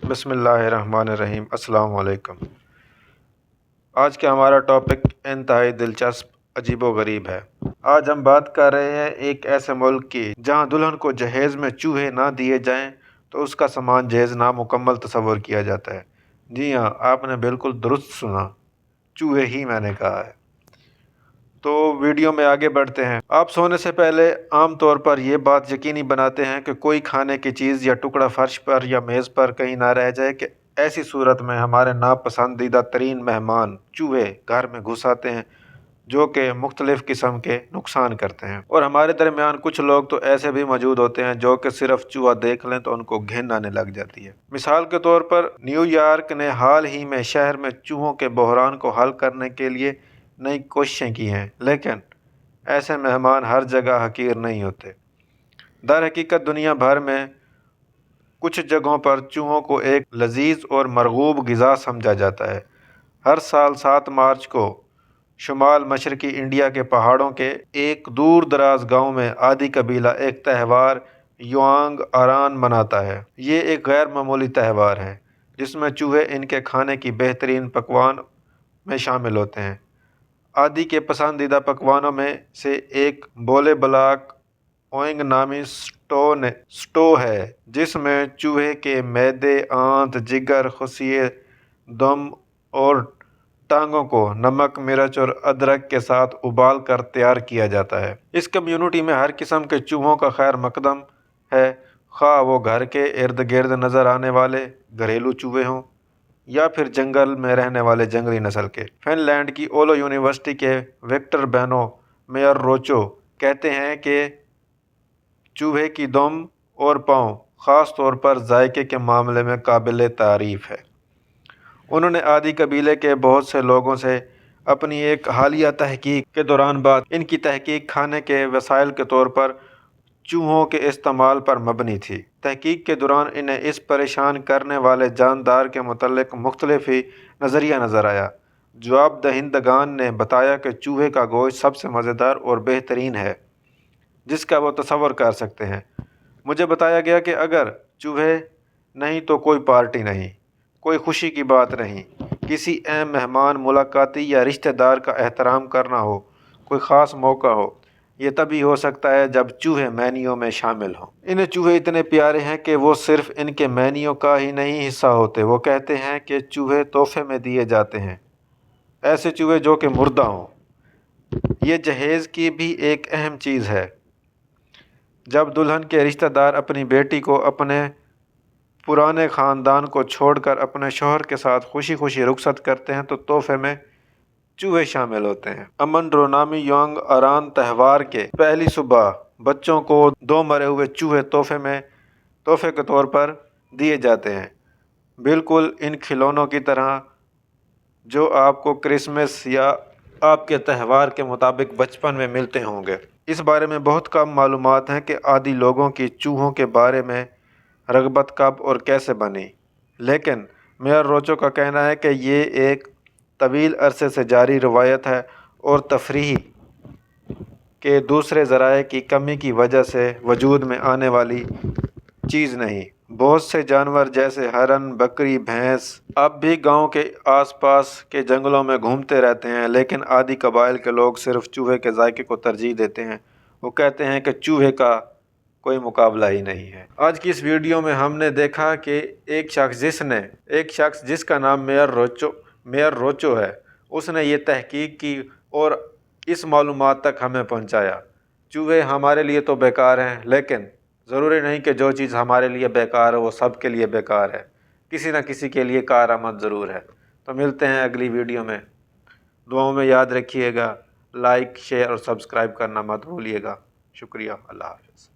بسم اللہ الرحمن الرحیم۔ السلام علیکم۔ آج کا ہمارا ٹاپک انتہائی دلچسپ، عجیب و غریب ہے۔ آج ہم بات کر رہے ہیں ایک ایسے ملک کی جہاں دلہن کو جہیز میں چوہے نہ دیے جائیں تو اس کا سامان جہیز نامکمل تصور کیا جاتا ہے۔ جی ہاں، آپ نے بالکل درست سنا، چوہے ہی میں نے کہا ہے۔ تو ویڈیو میں آگے بڑھتے ہیں۔ آپ سونے سے پہلے عام طور پر یہ بات یقینی بناتے ہیں کہ کوئی کھانے کی چیز یا ٹکڑا فرش پر یا میز پر کہیں نہ رہ جائے، کہ ایسی صورت میں ہمارے ناپسندیدہ ترین مہمان چوہے گھر میں گھس آتے ہیں، جو کہ مختلف قسم کے نقصان کرتے ہیں۔ اور ہمارے درمیان کچھ لوگ تو ایسے بھی موجود ہوتے ہیں جو کہ صرف چوہا دیکھ لیں تو ان کو گھن آنے لگ جاتی ہے۔ مثال کے طور پر نیو یارک نے حال ہی میں شہر میں چوہوں کے بحران کو حل کرنے کے لیے نئی کوششیں کی ہیں، لیکن ایسے مہمان ہر جگہ حقیر نہیں ہوتے۔ در حقیقت دنیا بھر میں کچھ جگہوں پر چوہوں کو ایک لذیذ اور مرغوب غذا سمجھا جاتا ہے۔ ہر سال 7 مارچ کو شمال مشرقی انڈیا کے پہاڑوں کے ایک دور دراز گاؤں میں آدی قبیلہ ایک تہوار یوانگ آران مناتا ہے۔ یہ ایک غیر معمولی تہوار ہے جس میں چوہے ان کے کھانے کی بہترین پکوان میں شامل ہوتے ہیں۔ آدی کے پسندیدہ پکوانوں میں سے ایک بولے بلاک اوئنگ نامی سٹو ہے، جس میں چوہے کے معدے، آنت، جگر، خصیے، دم اور ٹانگوں کو نمک، مرچ اور ادرک کے ساتھ ابال کر تیار کیا جاتا ہے۔ اس کمیونٹی میں ہر قسم کے چوہوں کا خیر مقدم ہے، خواہ وہ گھر کے ارد گرد نظر آنے والے گھریلو چوہے ہوں یا پھر جنگل میں رہنے والے جنگلی نسل کے۔ فن لینڈ کی اولو یونیورسٹی کے وکٹر بینو میئر روچو کہتے ہیں کہ چوہے کی دم اور پاؤں خاص طور پر ذائقے کے معاملے میں قابل تعریف ہے۔ انہوں نے آدی قبیلے کے بہت سے لوگوں سے اپنی ایک حالیہ تحقیق کے دوران بات کی۔ ان کی تحقیق کھانے کے وسائل کے طور پر چوہوں کے استعمال پر مبنی تھی۔ تحقیق کے دوران انہیں اس پریشان کرنے والے جاندار کے متعلق مختلف ہی نظریہ نظر آیا۔ جواب دہندگان نے بتایا کہ چوہے کا گوشت سب سے مزیدار اور بہترین ہے جس کا وہ تصور کر سکتے ہیں۔ مجھے بتایا گیا کہ اگر چوہے نہیں تو کوئی پارٹی نہیں، کوئی خوشی کی بات نہیں، کسی اہم مہمان ملاقاتی یا رشتہ دار کا احترام کرنا ہو، کوئی خاص موقع ہو، یہ تبھی ہو سکتا ہے جب چوہے مینیو میں شامل ہوں۔ انہیں چوہے اتنے پیارے ہیں کہ وہ صرف ان کے مینیو کا ہی نہیں حصہ ہوتے۔ وہ کہتے ہیں کہ چوہے تحفے میں دیے جاتے ہیں، ایسے چوہے جو کہ مردہ ہوں۔ یہ جہیز کی بھی ایک اہم چیز ہے۔ جب دلہن کے رشتہ دار اپنی بیٹی کو اپنے پرانے خاندان کو چھوڑ کر اپنے شوہر کے ساتھ خوشی خوشی رخصت کرتے ہیں تو تحفے میں چوہے شامل ہوتے ہیں۔ امن رونامی یوانگ آران تہوار کے پہلی صبح بچوں کو 2 مرے ہوئے چوہے تحفے کے طور پر دیے جاتے ہیں، بالکل ان کھلونوں کی طرح جو آپ کو کرسمس یا آپ کے تہوار کے مطابق بچپن میں ملتے ہوں گے۔ اس بارے میں بہت کم معلومات ہیں کہ عادی لوگوں کی چوہوں کے بارے میں رغبت کب اور کیسے بنی، لیکن میئر روچو کا کہنا ہے کہ یہ ایک طویل عرصے سے جاری روایت ہے اور تفریح کے دوسرے ذرائع کی کمی کی وجہ سے وجود میں آنے والی چیز نہیں۔ بہت سے جانور جیسے ہرن، بکری، بھینس اب بھی گاؤں کے آس پاس کے جنگلوں میں گھومتے رہتے ہیں، لیکن آدی قبائل کے لوگ صرف چوہے کے ذائقے کو ترجیح دیتے ہیں۔ وہ کہتے ہیں کہ چوہے کا کوئی مقابلہ ہی نہیں ہے۔ آج کی اس ویڈیو میں ہم نے دیکھا کہ ایک شخص جس کا نام میئر روچو ہے، اس نے یہ تحقیق کی اور اس معلومات تک ہمیں پہنچایا۔ چوہے ہمارے لیے تو بیکار ہیں، لیکن ضروری نہیں کہ جو چیز ہمارے لیے بیکار ہے وہ سب کے لیے بیکار ہے، کسی نہ کسی کے لیے کارآمد ضرور ہے۔ تو ملتے ہیں اگلی ویڈیو میں۔ دعاؤں میں یاد رکھیے گا، لائک، شیئر اور سبسکرائب کرنا مت بھولیے گا۔ شکریہ، اللہ حافظ۔